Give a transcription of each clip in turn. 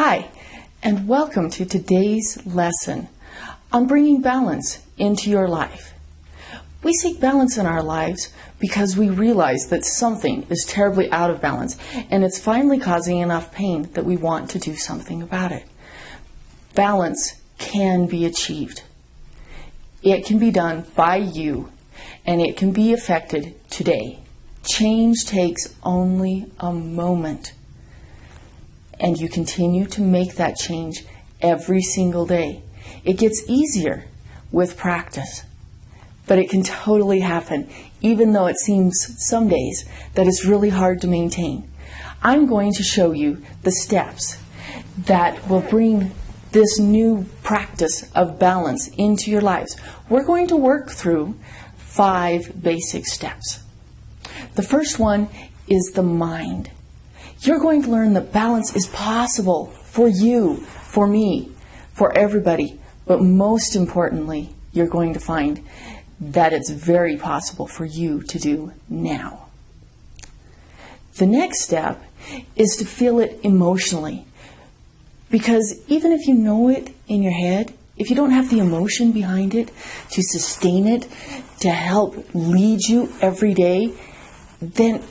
Hi, and welcome to today's lesson on bringing balance into your life. We seek balance in our lives because we realize that something is terribly out of balance and it's finally causing enough pain that we want to do something about it. Balance can be achieved. It can be done by you, and it can be effected today. Change takes only a moment. And you continue to make that change every single day. It gets easier with practice, but it can totally happen, even though it seems some days that it's really hard to maintain. I'm going to show you the steps that will bring this new practice of balance into your lives. We're going to work through 5 basic steps. The first one is the mind. You're going to learn that balance is possible for you, for me, for everybody, but most importantly, you're going to find that it's very possible for you to do now. The next step is to feel it emotionally, because even if you know it in your head, if you don't have the emotion behind it to sustain it, to help lead you every day, then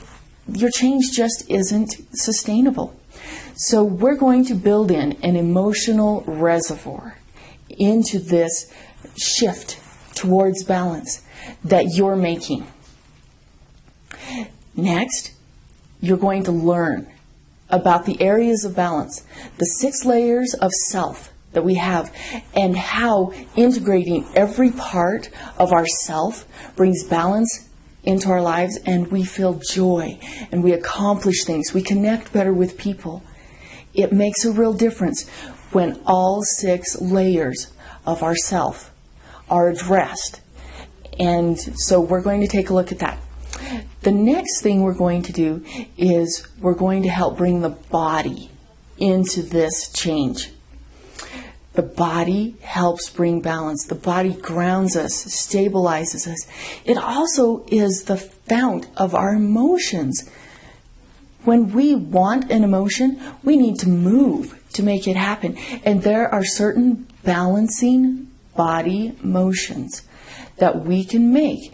your change just isn't sustainable. So we're going to build in an emotional reservoir into this shift towards balance that you're making. Next, you're going to learn about the areas of balance, the 6 layers of self that we have, and how integrating every part of our self brings balance into our lives, and we feel joy, and we accomplish things, we connect better with people. It makes a real difference when all 6 layers of ourself are addressed. And so we're going to take a look at that. The next thing we're going to do is we're going to help bring the body into this change. The body helps bring balance. The body grounds us, stabilizes us. It also is the fount of our emotions. When we want an emotion, we need to move to make it happen. And there are certain balancing body motions that we can make,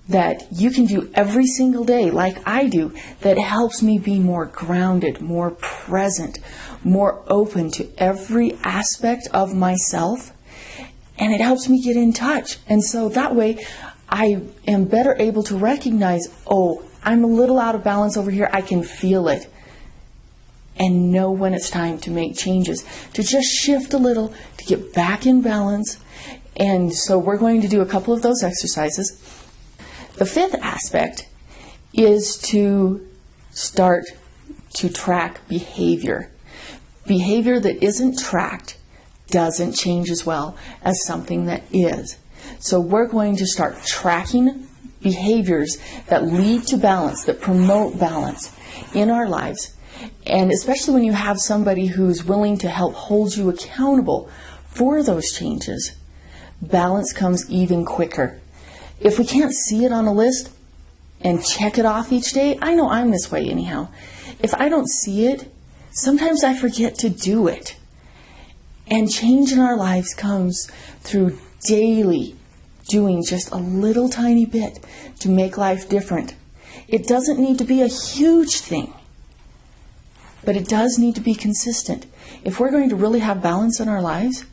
that you can do every single day, like I do, that helps me be more grounded, more present, more open to every aspect of myself, and it helps me get in touch. And so that way I am better able to recognize, oh, I'm a little out of balance over here, I can feel it, and know when it's time to make changes, to just shift a little, to get back in balance. And so we're going to do a couple of those exercises. The 5th aspect is to start to track behavior. Behavior that isn't tracked doesn't change as well as something that is. So we're going to start tracking behaviors that lead to balance, that promote balance in our lives. And especially when you have somebody who's willing to help hold you accountable for those changes, balance comes even quicker. If we can't see it on a list and check it off each day, I know I'm this way anyhow. If I don't see it, sometimes I forget to do it. And change in our lives comes through daily doing just a little tiny bit to make life different. It doesn't need to be a huge thing, but it does need to be consistent. If we're going to really have balance in our lives,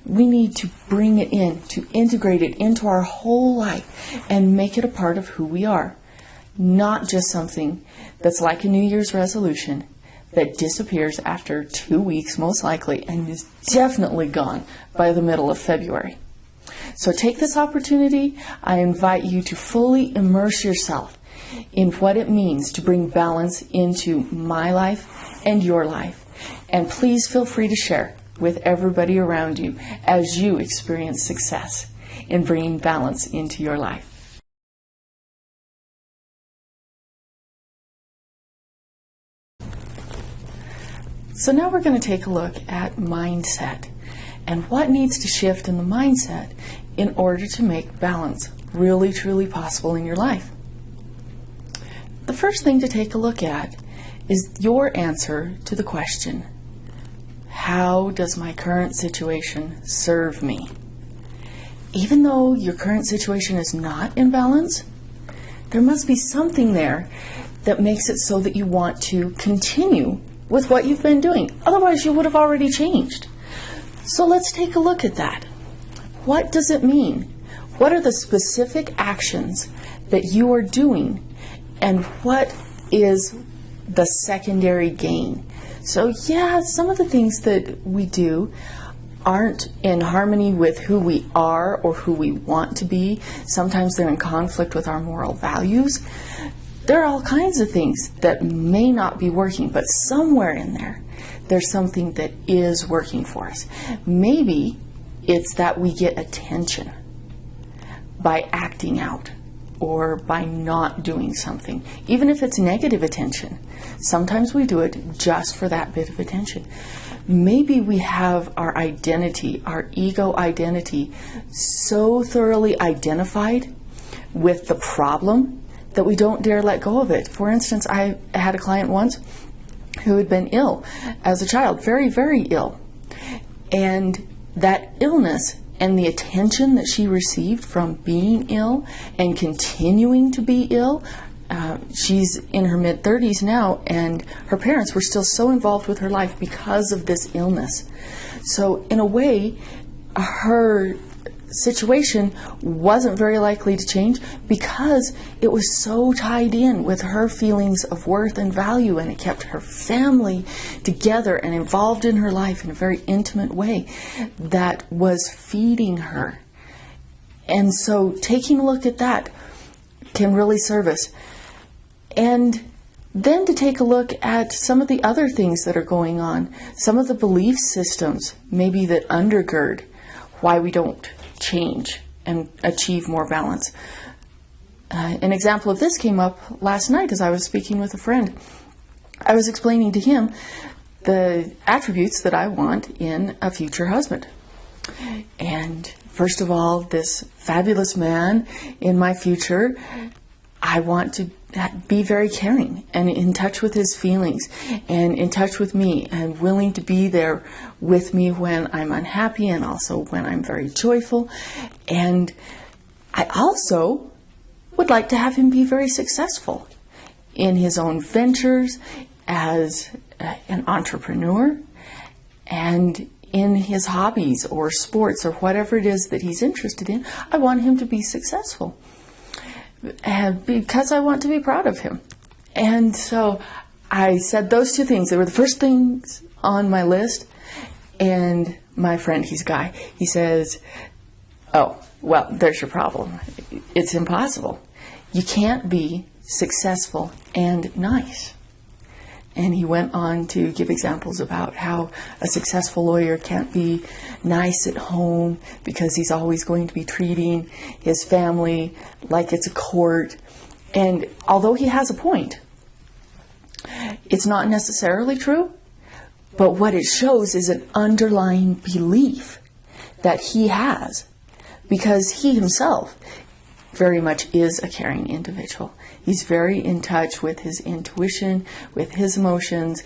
we need to bring it in, to integrate it into our whole life and make it a part of who we are. Not just something that's like a New Year's resolution that disappears after 2 weeks most likely and is definitely gone by the middle of February. So take this opportunity. I invite you to fully immerse yourself in what it means to bring balance into my life and your life. And please feel free to share with everybody around you as you experience success in bringing balance into your life. So now we're going to take a look at mindset and what needs to shift in the mindset in order to make balance really, truly possible in your life. The first thing to take a look at is your answer to the question, how does my current situation serve me? Even though your current situation is not in balance, there must be something there that makes it so that you want to continue with what you've been doing. Otherwise, you would have already changed. So let's take a look at that. What does it mean? What are the specific actions that you are doing, and what is the secondary gain? So yeah, some of the things that we do aren't in harmony with who we are or who we want to be. Sometimes they're in conflict with our moral values. There are all kinds of things that may not be working, but somewhere in there, there's something that is working for us. Maybe it's that we get attention by acting out or by not doing something, even if it's negative attention. Sometimes we do it just for that bit of attention. Maybe we have our identity, our ego identity, so thoroughly identified with the problem that we don't dare let go of it. For instance, I had a client once who had been ill as a child, very, very ill. And that illness and the attention that she received from being ill and continuing to be ill, she's in her mid-30s now, and her parents were still so involved with her life because of this illness. So in a way, her situation wasn't very likely to change because it was so tied in with her feelings of worth and value, and it kept her family together and involved in her life in a very intimate way that was feeding her. And so taking a look at that can really serve us. And then to take a look at some of the other things that are going on, some of the belief systems maybe that undergird why we don't change and achieve more balance. An example of this came up last night as I was speaking with a friend. I was explaining to him the attributes that I want in a future husband. And first of all, this fabulous man in my future, I want to be very caring and in touch with his feelings and in touch with me and willing to be there with me when I'm unhappy and also when I'm very joyful. And I also would like to have him be very successful in his own ventures as an entrepreneur and in his hobbies or sports or whatever it is that he's interested in. I want him to be successful. Because I want to be proud of him. And so I said those two things. They were the first things on my list. And my friend, he's a guy, he says, oh, well, there's your problem. It's impossible. You can't be successful and nice. And he went on to give examples about how a successful lawyer can't be nice at home because he's always going to be treating his family like it's a court. And although he has a point, it's not necessarily true, but what it shows is an underlying belief that he has because he himself very much is a caring individual. He's very in touch with his intuition, with his emotions,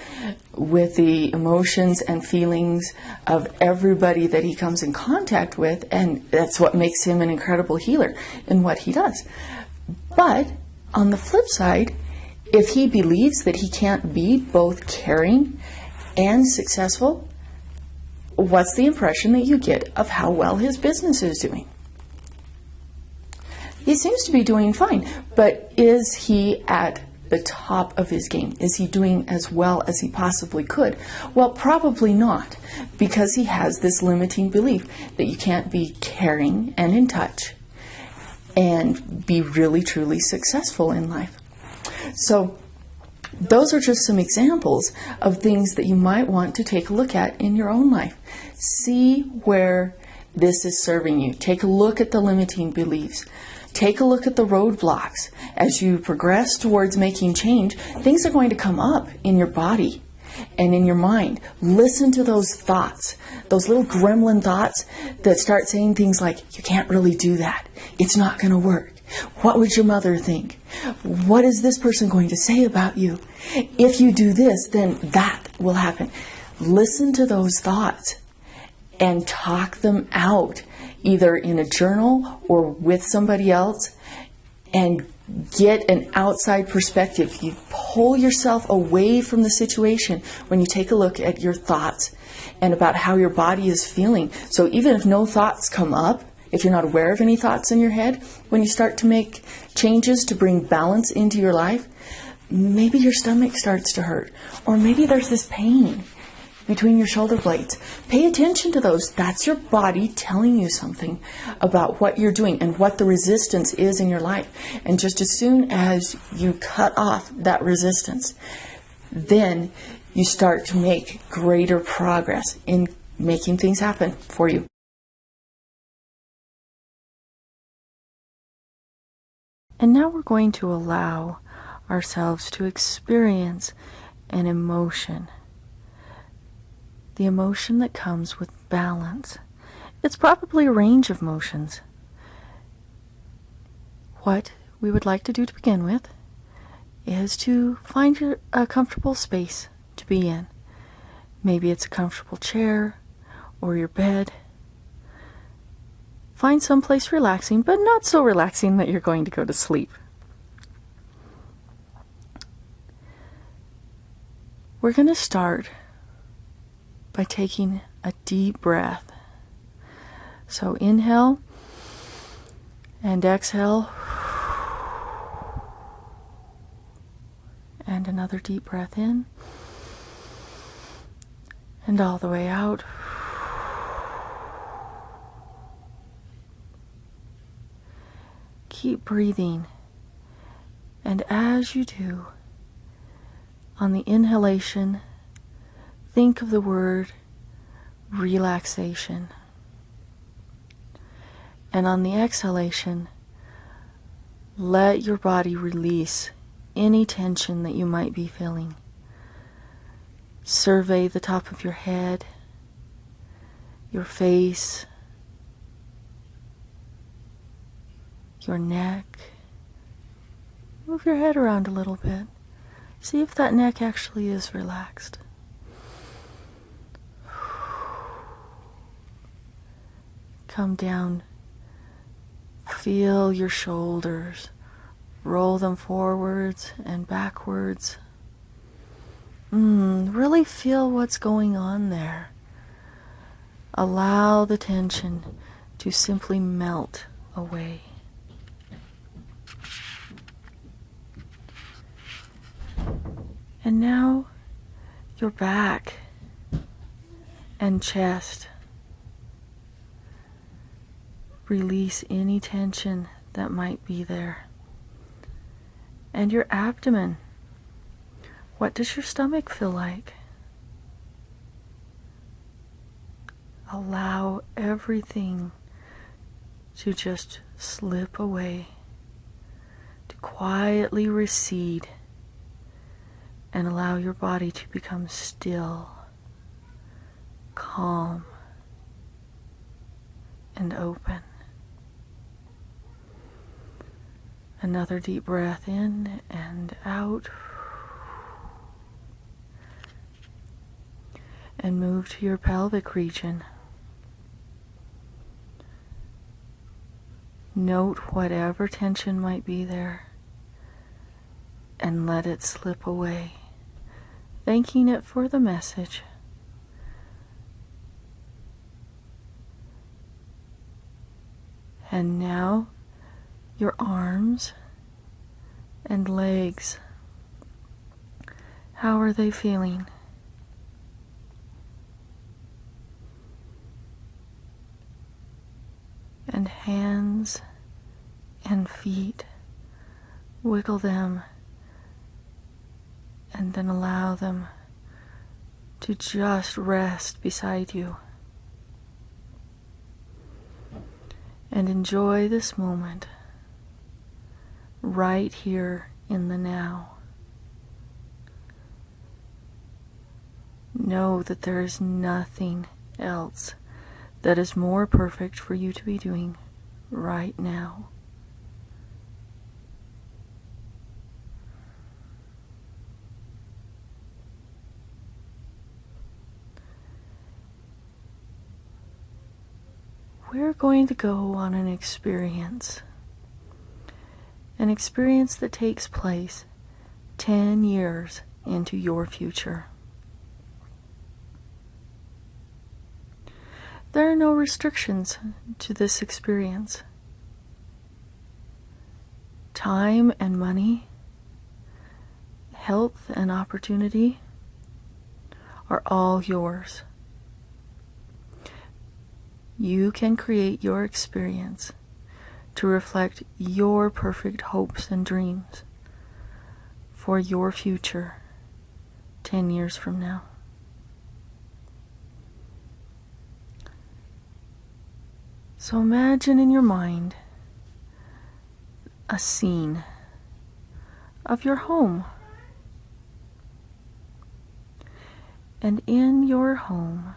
with the emotions and feelings of everybody that he comes in contact with, and that's what makes him an incredible healer in what he does. But on the flip side, if he believes that he can't be both caring and successful, what's the impression that you get of how well his business is doing? He seems to be doing fine, but is he at the top of his game? Is he doing as well as he possibly could? Well, probably not, because he has this limiting belief that you can't be caring and in touch and be really, truly successful in life. So those are just some examples of things that you might want to take a look at in your own life. See where this is serving you. Take a look at the limiting beliefs. Take a look at the roadblocks. As you progress towards making change, things are going to come up in your body and in your mind. Listen to those thoughts, those little gremlin thoughts that start saying things like, you can't really do that. It's not going to work. What would your mother think? What is this person going to say about you? If you do this, then that will happen. listen to those thoughts and talk them out, either in a journal or with somebody else, and get an outside perspective. You pull yourself away from the situation when you take a look at your thoughts and about how your body is feeling. So even if no thoughts come up, if you're not aware of any thoughts in your head, when you start to make changes to bring balance into your life, maybe your stomach starts to hurt, or maybe there's this pain between your shoulder blades. Pay attention to those. That's your body telling you something about what you're doing and what the resistance is in your life. And just as soon as you cut off that resistance, then you start to make greater progress in making things happen for you. And now we're going to allow ourselves to experience an emotion. The emotion that comes with balance. It's probably a range of emotions. What we would like to do to begin with is to find a comfortable space to be in. Maybe it's a comfortable chair or your bed. Find someplace relaxing, but not so relaxing that you're going to go to sleep. We're going to start by taking a deep breath. So inhale and exhale. And another deep breath in. And all the way out. Keep breathing. And as you do, on the inhalation, think of the word relaxation. And on the exhalation, let your body release any tension that you might be feeling. Survey the top of your head, your face, your neck. Move your head around a little bit. See if that neck actually is relaxed. Come down. Feel your shoulders. Roll them forwards and backwards. Really feel what's going on there. Allow the tension to simply melt away. And now your back and chest. Release any tension that might be there. And your abdomen. What does your stomach feel like? Allow everything to just slip away, to quietly recede, and allow your body to become still, calm, and open. Another deep breath in and out. And move to your pelvic region. Note whatever tension might be there and let it slip away, thanking it for the message. And now your arms and legs. How are they feeling? And hands and feet. Wiggle them and then allow them to just rest beside you. And enjoy this moment right here in the now. Know that there is nothing else that is more perfect for you to be doing right now. we're going to go on an experience that takes place 10 years into your future. There are no restrictions to this experience. Time and money, health and opportunity are all yours. You can create your experience to reflect your perfect hopes and dreams for your future 10 years from now. So imagine in your mind a scene of your home. And in your home,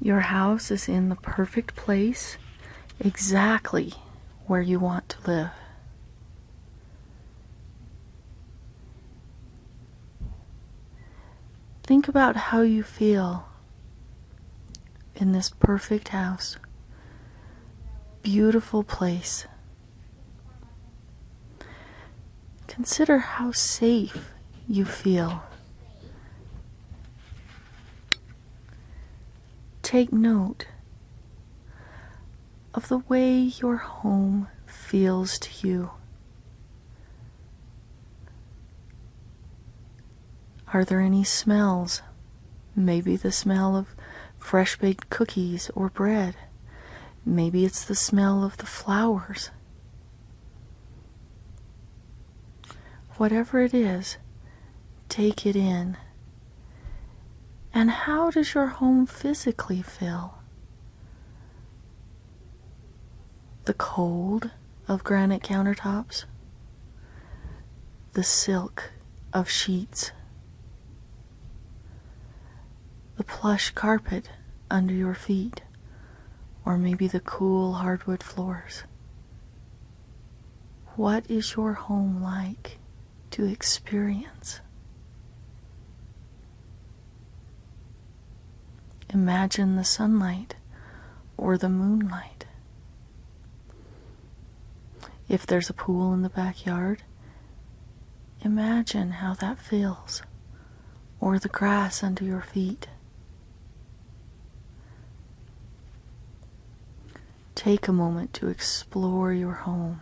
your house is in the perfect place, exactly where you want to live. Think about how you feel in this perfect house, beautiful place. Consider how safe you feel. Take note of the way your home feels to you. Are there any smells? Maybe the smell of fresh baked cookies or bread. Maybe it's the smell of the flowers. Whatever it is, take it in. And how does your home physically feel? The cold of granite countertops, the silk of sheets, the plush carpet under your feet, or maybe the cool hardwood floors. What is your home like to experience? Imagine the sunlight or the moonlight. If there's a pool in the backyard, imagine how that feels, or the grass under your feet. Take a moment to explore your home.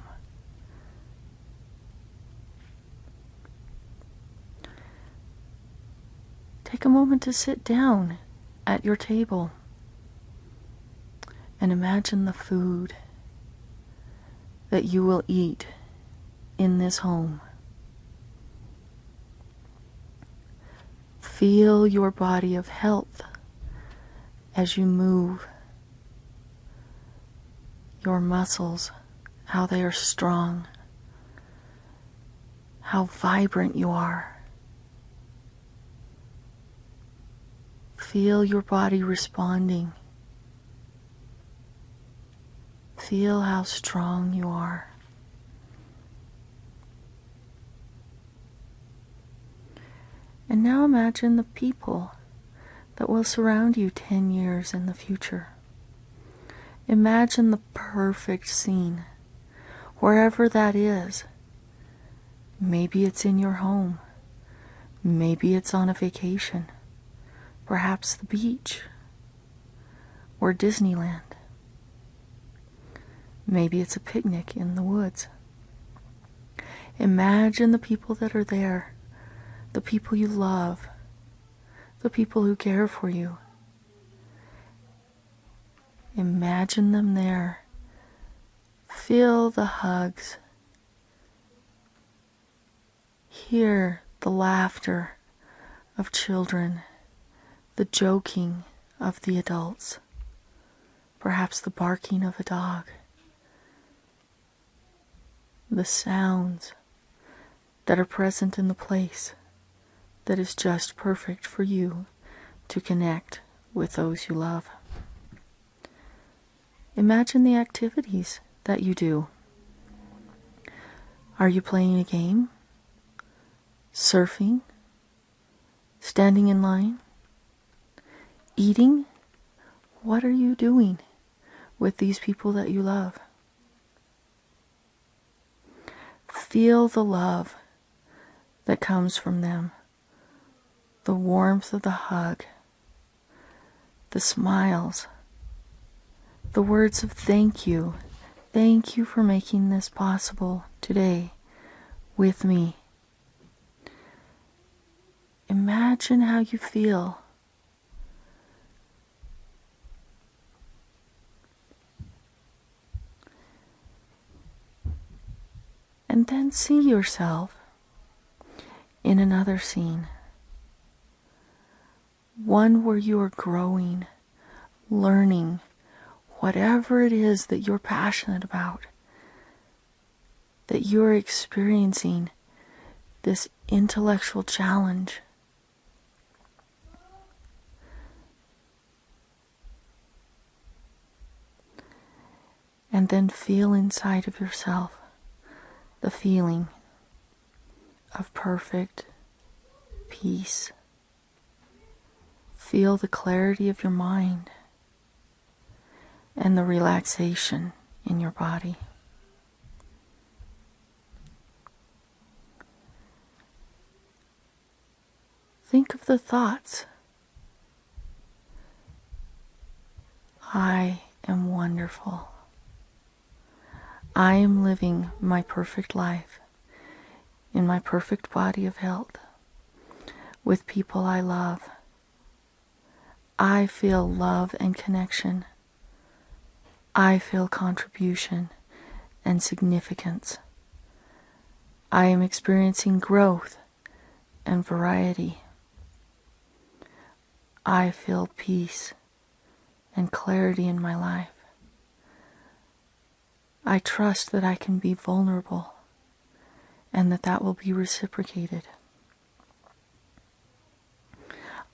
Take a moment to sit down at your table and imagine the food that you will eat in this home. Feel your body of health as you move. Your muscles, how they are strong, how vibrant you are. Feel your body responding. Feel how strong you are. And now imagine the people that will surround you 10 years in the future. Imagine the perfect scene, wherever that is. Maybe it's in your home. Maybe it's on a vacation. Perhaps the beach or Disneyland. Maybe it's a picnic in the woods. Imagine the people that are there, the people you love, the people who care for you. Imagine them there. Feel the hugs. Hear the laughter of children, the joking of the adults, perhaps the barking of a dog, the sounds that are present in the place that is just perfect for you to connect with those you love. Imagine the activities that you do. Are you playing a game? Surfing? Standing in line? eating? What are you doing with these people that you love? Feel the love that comes from them, the warmth of the hug, the smiles, the words of thank you. Thank you for making this possible today with me. Imagine how you feel. And then see yourself in another scene. One where you are growing, learning, whatever it is that you're passionate about, that you're experiencing this intellectual challenge. And then feel inside of yourself the feeling of perfect peace. Feel the clarity of your mind and the relaxation in your body. Think of the thoughts. I am wonderful. I am living my perfect life in my perfect body of health with people I love. I feel love and connection. I feel contribution and significance. I am experiencing growth and variety. I feel peace and clarity in my life. I trust that I can be vulnerable and that will be reciprocated.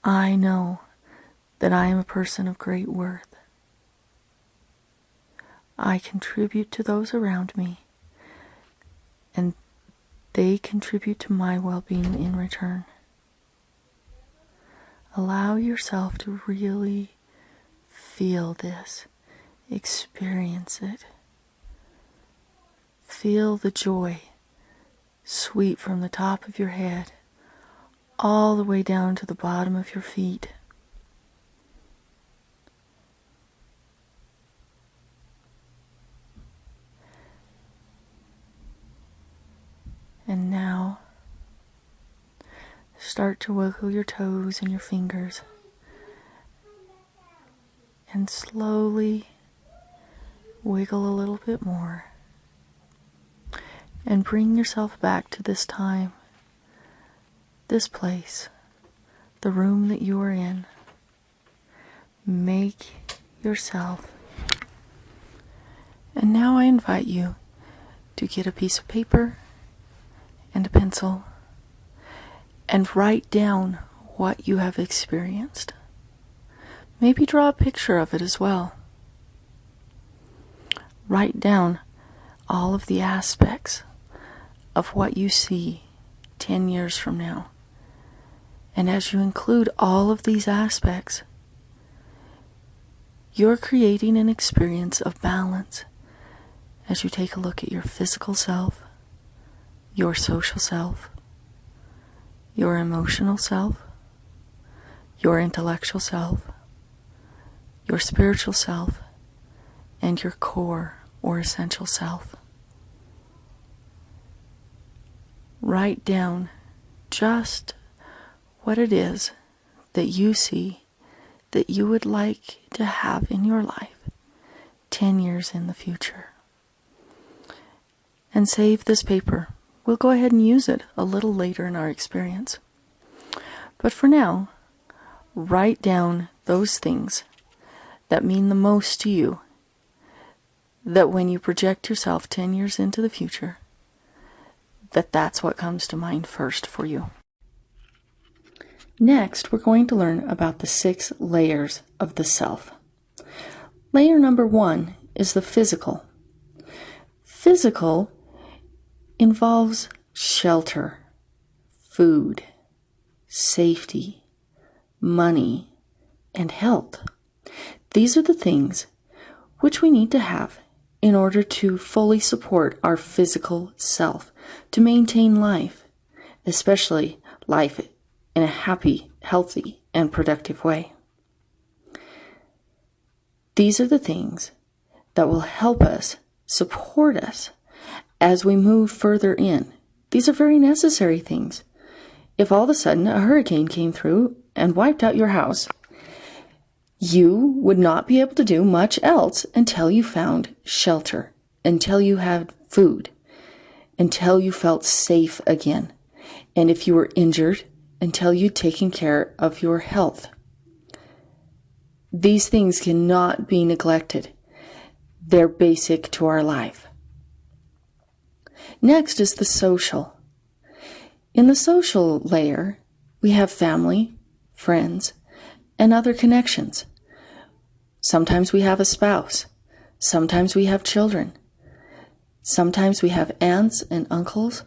I know that I am a person of great worth. I contribute to those around me, and they contribute to my well-being in return. Allow yourself to really feel this, experience it. Feel the joy sweep from the top of your head all the way down to the bottom of your feet. And now, start to wiggle your toes and your fingers, and slowly wiggle a little bit more. And bring yourself back to this time, this place, the room that you are in. Make yourself. And now I invite you to get a piece of paper and a pencil and write down what you have experienced. Maybe draw a picture of it as well. Write down all of the aspects of what you see 10 years from now. And as you include all of these aspects, you're creating an experience of balance as you take a look at your physical self, your social self, your emotional self, your intellectual self, your spiritual self, and your core or essential self. Write down just what it is that you see that you would like to have in your life 10 years in the future. And save this paper. We'll go ahead and use it a little later in our experience. But for now, write down those things that mean the most to you, that when you project yourself 10 years into the future, that's what comes to mind first for you. Next, we're going to learn about the 6 layers of the self. Layer number 1 is the physical. Physical involves shelter, food, safety, money, and health. These are the things which we need to have in order to fully support our physical self, to maintain life, especially life in a happy, healthy, and productive way. These are the things that will help us, support us as we move further in. These are very necessary things. If all of a sudden a hurricane came through and wiped out your house, you would not be able to do much else until you found shelter, until you had food, until you felt safe again, and if you were injured, until you'd taken care of your health. These things cannot be neglected. They're basic to our life. Next is the social. In the social layer, we have family, friends, and other connections. Sometimes we have a spouse. Sometimes we have children. Sometimes we have aunts and uncles.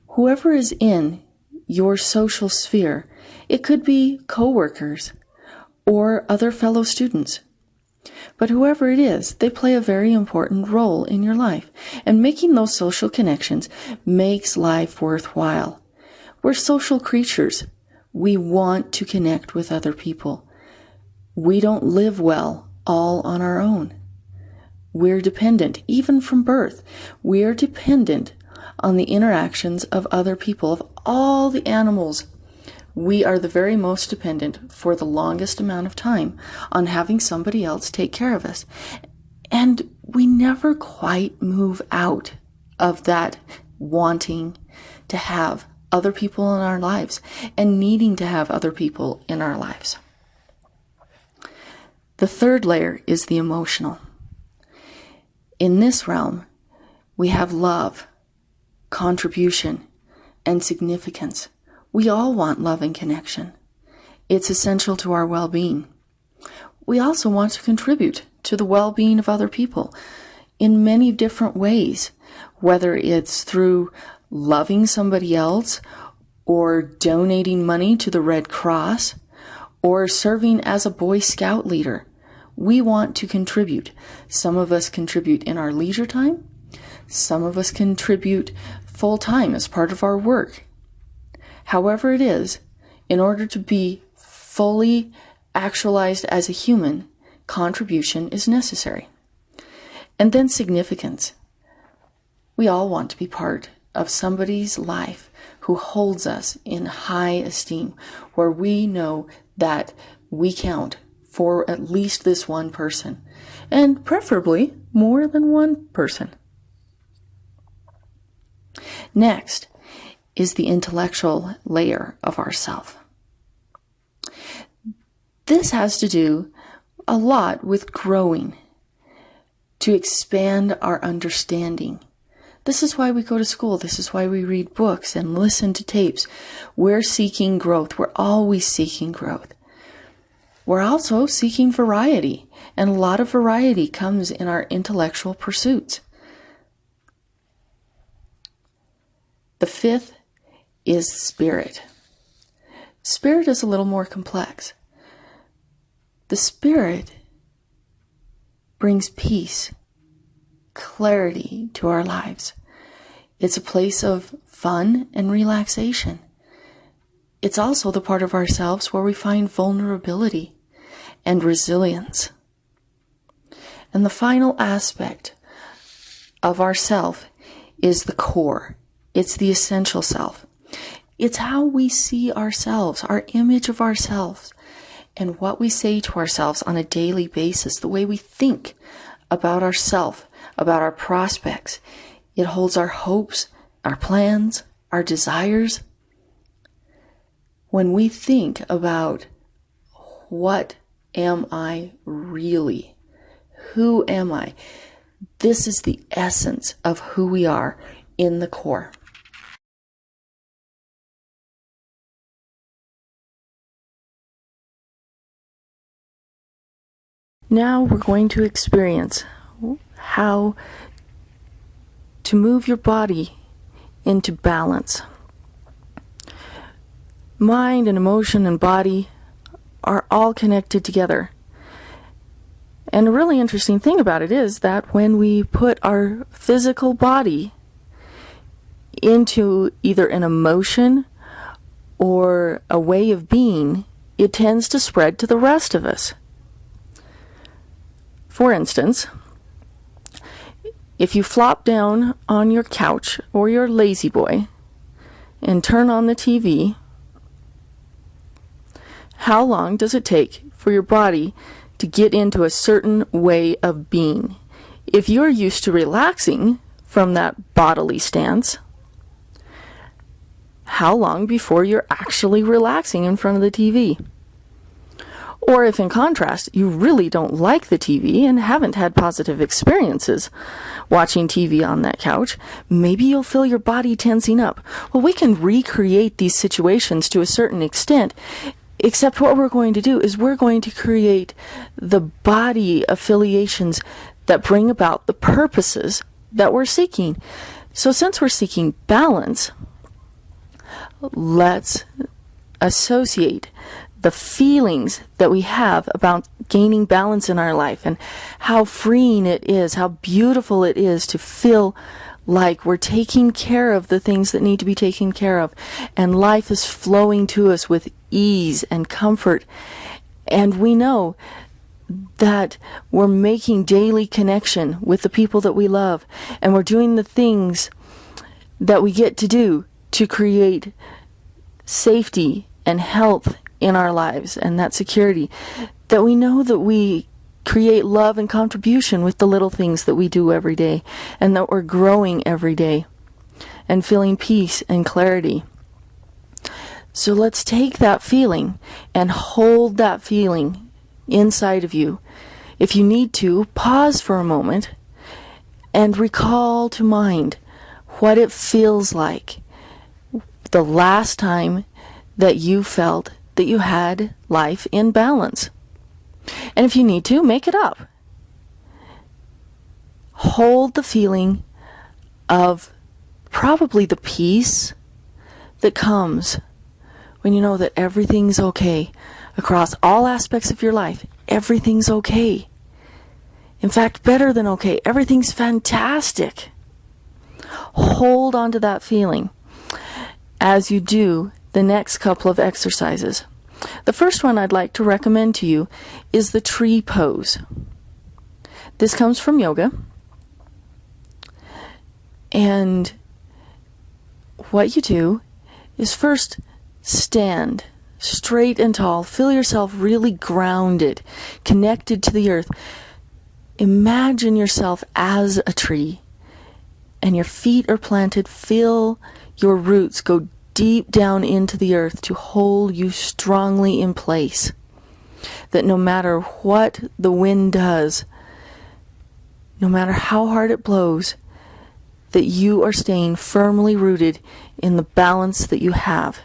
Whoever is in your social sphere, it could be coworkers or other fellow students. But whoever it is, they play a very important role in your life. And making those social connections makes life worthwhile. We're social creatures. We want to connect with other people. We don't live well all on our own. We're dependent, even from birth. We're dependent on the interactions of other people. Of all the animals, we are the very most dependent for the longest amount of time on having somebody else take care of us. And we never quite move out of that wanting to have other people in our lives and needing to have other people in our lives. The third layer is the emotional. In this realm, we have love, contribution, and significance. We all want love and connection. It's essential to our well-being. We also want to contribute to the well-being of other people in many different ways, whether it's through loving somebody else or donating money to the Red Cross or serving as a Boy Scout leader. We want to contribute. Some of us contribute in our leisure time. Some of us contribute full-time as part of our work. However it is, in order to be fully actualized as a human, contribution is necessary. And then significance. We all want to be part of somebody's life who holds us in high esteem, where we know that we count for at least this one person, and preferably more than one person. Next is the intellectual layer of ourself. This has to do a lot with growing, to expand our understanding. This is why we go to school. This is why we read books and listen to tapes. We're seeking growth. We're always seeking growth. We're also seeking variety, and a lot of variety comes in our intellectual pursuits. The fifth is spirit. Spirit is a little more complex. The spirit brings peace, clarity to our lives. It's a place of fun and relaxation. It's also the part of ourselves where we find vulnerability and resilience. And the final aspect of ourself is the core. It's the essential self. It's how we see ourselves, our image of ourselves, and what we say to ourselves on a daily basis, the way we think about ourselves, about our prospects. It holds our hopes, our plans, our desires. When we think about what am I really? Who am I? This is the essence of who we are in the core. Now we're going to experience how to move your body into balance. mind and emotion and body are all connected together. And a really interesting thing about it is that when we put our physical body into either an emotion or a way of being, it tends to spread to the rest of us. For instance, if you flop down on your couch or your lazy boy and turn on the TV, how long does it take for your body to get into a certain way of being? If you're used to relaxing from that bodily stance, how long before you're actually relaxing in front of the TV? Or if in contrast, you really don't like the TV and haven't had positive experiences watching TV on that couch, maybe you'll feel your body tensing up. Well, we can recreate these situations to a certain extent, except what we're going to do is we're going to create the body affiliations that bring about the purposes that we're seeking. So since we're seeking balance, let's associate the feelings that we have about gaining balance in our life and how freeing it is, how beautiful it is to feel like we're taking care of the things that need to be taken care of, and life is flowing to us with ease and comfort, and we know that we're making daily connection with the people that we love, and we're doing the things that we get to do to create safety and health in our lives, and that security, that we know that we create love and contribution with the little things that we do every day, and that we're growing every day and feeling peace and clarity. So let's take that feeling and hold that feeling inside of you. If you need to, pause for a moment and recall to mind what it feels like the last time that you felt that you had life in balance. And if you need to, make it up. Hold the feeling of probably the peace that comes when you know that everything's okay across all aspects of your life. Everything's okay. In fact, better than okay. Everything's fantastic. Hold on to that feeling as you do the next couple of exercises. The first one I'd like to recommend to you is the tree pose. This comes from yoga. And what you do is first stand straight and tall. Feel yourself really grounded, connected to the earth. Imagine yourself as a tree, and your feet are planted. Feel your roots go deep down into the earth to hold you strongly in place. That no matter what the wind does, no matter how hard it blows, that you are staying firmly rooted in the balance that you have.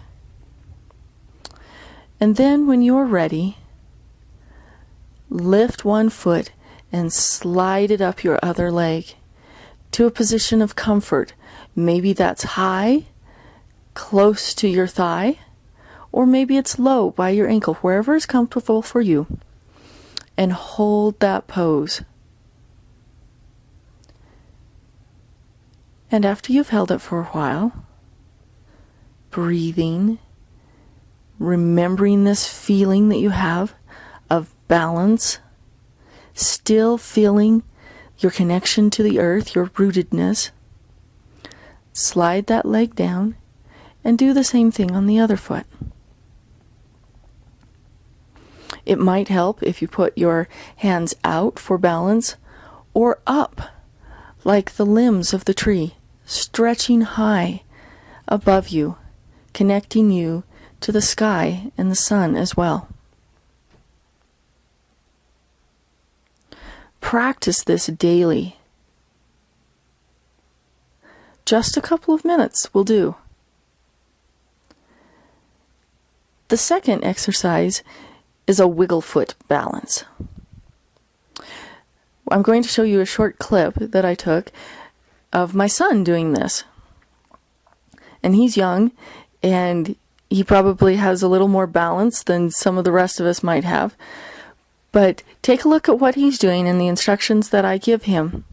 And then when you're ready, lift one foot and slide it up your other leg to a position of comfort. Maybe that's high, close to your thigh, or maybe it's low by your ankle, wherever is comfortable for you. And hold that pose. And after you've held it for a while, breathing, remembering this feeling that you have of balance, still feeling your connection to the earth, your rootedness, slide that leg down and do the same thing on the other foot. It might help if you put your hands out for balance or up like the limbs of the tree, stretching high above you, connecting you to the sky and the sun as well. Practice this daily. Just a couple of minutes will do. The second exercise is a wiggle foot balance. I'm going to show you a short clip that I took of my son doing this. And he's young, and He probably has a little more balance than some of the rest of us might have. But take a look at what he's doing and the instructions that I give him.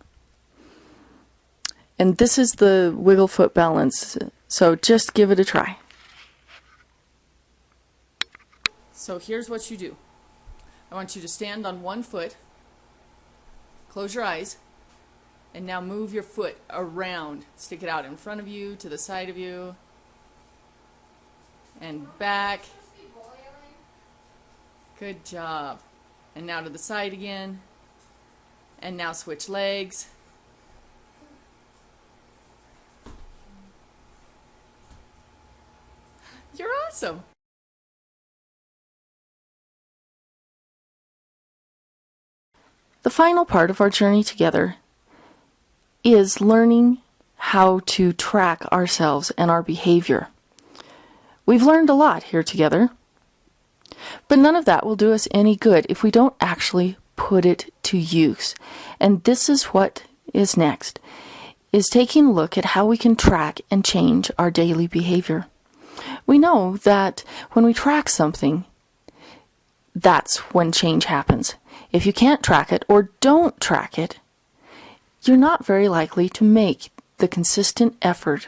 And this is the wiggle foot balance. So just give it a try. So here's what you do. I want you to stand on one foot, close your eyes, and now move your foot around. Stick it out in front of you, to the side of you, and back. Good job. And now to the side again. And now switch legs. You're awesome. The final part of our journey together is learning how to track ourselves and our behavior. We've learned a lot here together, but none of that will do us any good if we don't actually put it to use. And this is what is next, is taking a look at how we can track and change our daily behavior. We know that when we track something, that's when change happens. If you can't track it or don't track it, you're not very likely to make the consistent effort,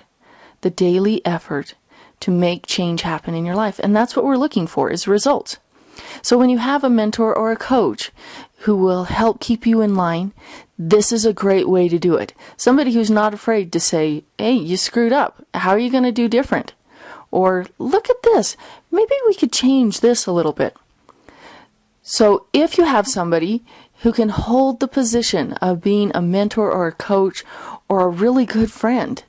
the daily effort to make change happen in your life. And that's what we're looking for, is results. So when you have a mentor or a coach who will help keep you in line, this is a great way to do it. Somebody who's not afraid to say, hey, you screwed up. How are you going to do different? Or look at this. Maybe we could change this a little bit. So if you have somebody who can hold the position of being a mentor or a coach or a really good friend,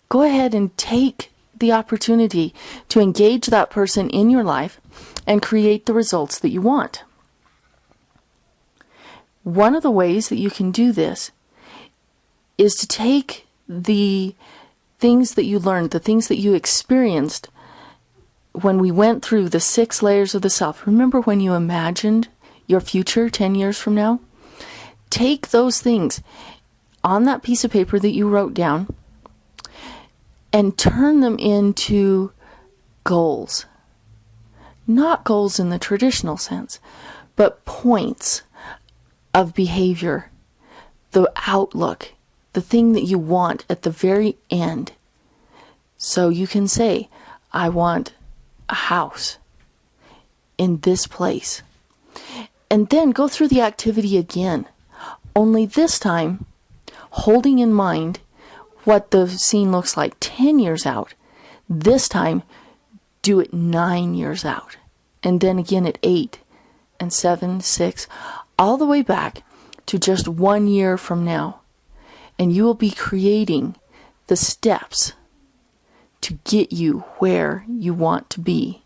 go ahead and take the opportunity to engage that person in your life and create the results that you want. One of the ways that you can do this is to take the things that you learned, the things that you experienced when we went through the 6 layers of the self. Remember when you imagined your future 10 years from now? Take those things on that piece of paper that you wrote down and turn them into goals. Not goals in the traditional sense, but points of behavior, the outlook, the thing that you want at the very end. So you can say, I want a house in this place. And then go through the activity again, only this time holding in mind what the scene looks like 10 years out. This time, do it 9 years out. And then again at 8 and 7, 6, all the way back to just 1 year from now. And you will be creating the steps to get you where you want to be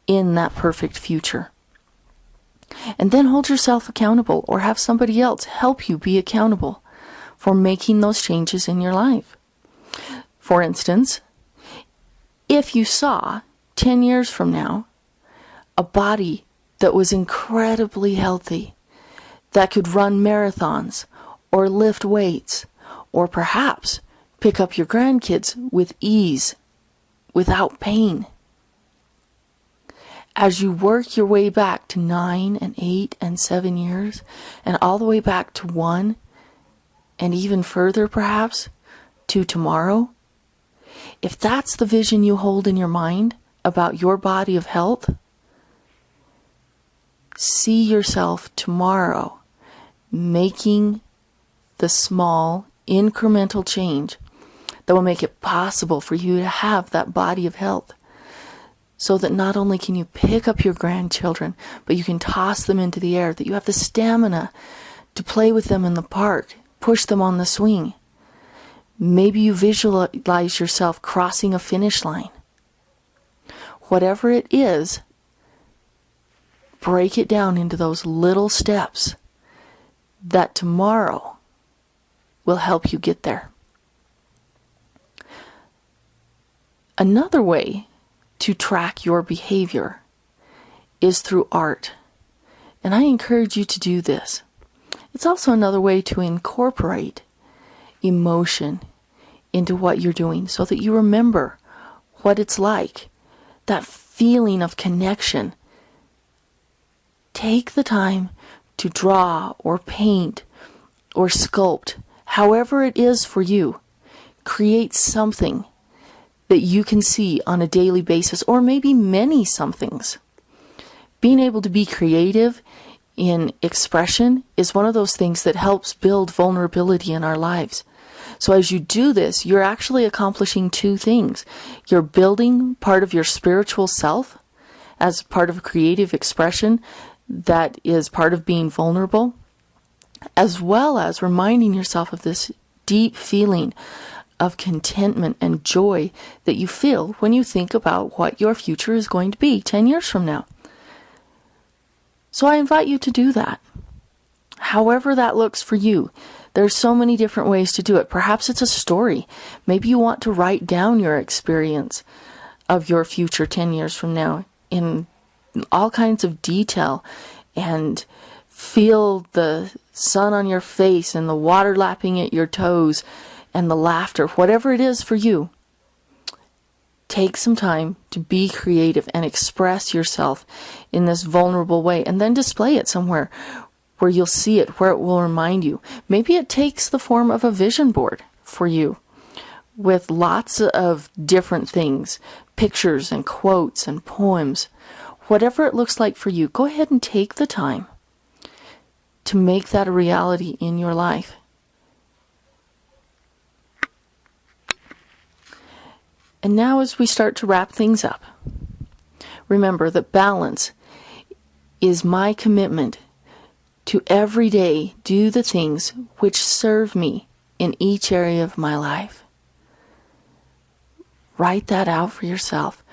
in that perfect future. And then hold yourself accountable or have somebody else help you be accountable for making those changes in your life. For instance, if you saw 10 years from now a body that was incredibly healthy, that could run marathons or lift weights or perhaps pick up your grandkids with ease, without pain. As you work your way back to 9 and 8 and 7 years, and all the way back to 1, and even further perhaps, to tomorrow, if that's the vision you hold in your mind about your body of health, see yourself tomorrow making the small, incremental change that will make it possible for you to have that body of health, so that not only can you pick up your grandchildren, but you can toss them into the air, that you have the stamina to play with them in the park, push them on the swing. Maybe you visualize yourself crossing a finish line. Whatever it is, break it down into those little steps that tomorrow will help you get there. Another way to track your behavior is through art. And I encourage you to do this. It's also another way to incorporate emotion into what you're doing so that you remember what it's like that feeling of connection. Take the time to draw or paint or sculpt, however it is for you. Create something that you can see on a daily basis, or maybe many somethings. Being able to be creative in expression is one of those things that helps build vulnerability in our lives. So as you do this, you're actually accomplishing two things. You're building part of your spiritual self as part of creative expression that is part of being vulnerable, as well as reminding yourself of this deep feeling of contentment and joy that you feel when you think about what your future is going to be 10 years from now. So I invite you to do that. However that looks for you. There's so many different ways to do it. Perhaps it's a story. Maybe you want to write down your experience of your future 10 years from now in all kinds of detail and feel the sun on your face and the water lapping at your toes and the laughter, whatever it is for you. Take some time to be creative and express yourself in this vulnerable way, and then display it somewhere where you'll see it, where it will remind you. Maybe it takes the form of a vision board for you with lots of different things, pictures and quotes and poems. Whatever it looks like for you, go ahead and take the time to make that a reality in your life. And now as we start to wrap things up, remember that balance is my commitment to every day do the things which serve me in each area of my life. Write that out for yourself.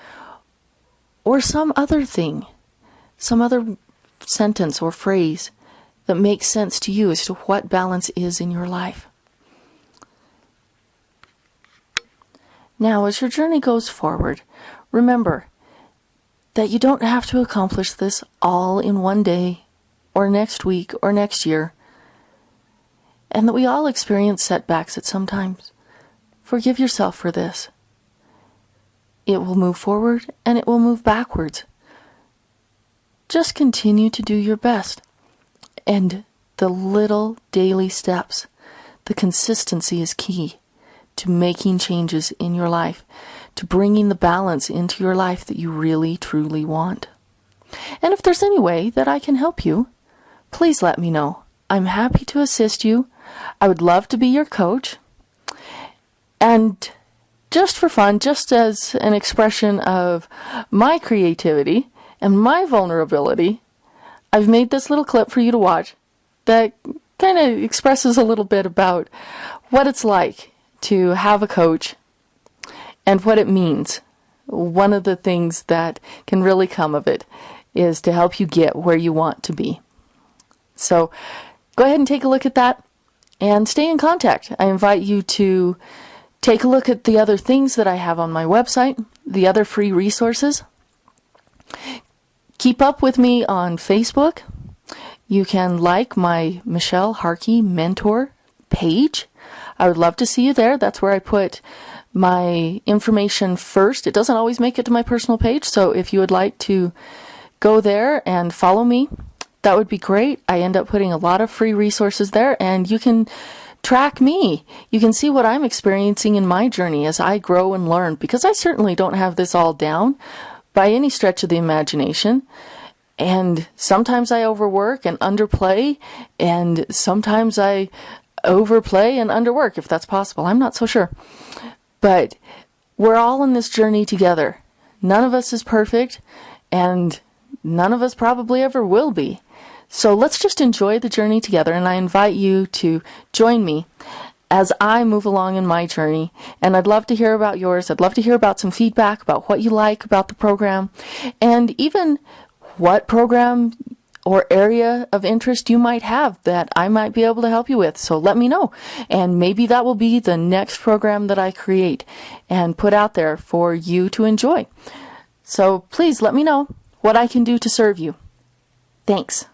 Or some other thing, some other sentence or phrase that makes sense to you as to what balance is in your life. Now, as your journey goes forward, remember that you don't have to accomplish this all in one day, or next week, or next year, and that we all experience setbacks at some times. Forgive yourself for this. It will move forward, and it will move backwards. Just continue to do your best, and the little daily steps, the consistency is key to making changes in your life, to bringing the balance into your life that you really, truly want. And if there's any way that I can help you, please let me know. I'm happy to assist you. I would love to be your coach. And just for fun, just as an expression of my creativity and my vulnerability, I've made this little clip for you to watch that kind of expresses a little bit about what it's like to have a coach and what it means. One of the things that can really come of it is to help you get where you want to be. So go ahead and take a look at that and stay in contact. I invite you to take a look at the other things that I have on my website, the other free resources. Keep up with me on Facebook. You can like my Michelle Harkey Mentor page. I would love to see you there. That's where I put my information first. It doesn't always make it to my personal page, so if you would like to go there and follow me, that would be great. I end up putting a lot of free resources there, and you can track me. You can see what I'm experiencing in my journey as I grow and learn, because I certainly don't have this all down by any stretch of the imagination. And sometimes I overwork and underplay, and sometimes I overplay and underwork, if that's possible. I'm not so sure. But we're all in this journey together. None of us is perfect, and none of us probably ever will be. So let's just enjoy the journey together, and I invite you to join me as I move along in my journey. And I'd love to hear about yours. I'd love to hear about some feedback about what you like about the program, and even what program or area of interest you might have that I might be able to help you with. So let me know. And maybe that will be the next program that I create and put out there for you to enjoy. So please let me know what I can do to serve you. Thanks.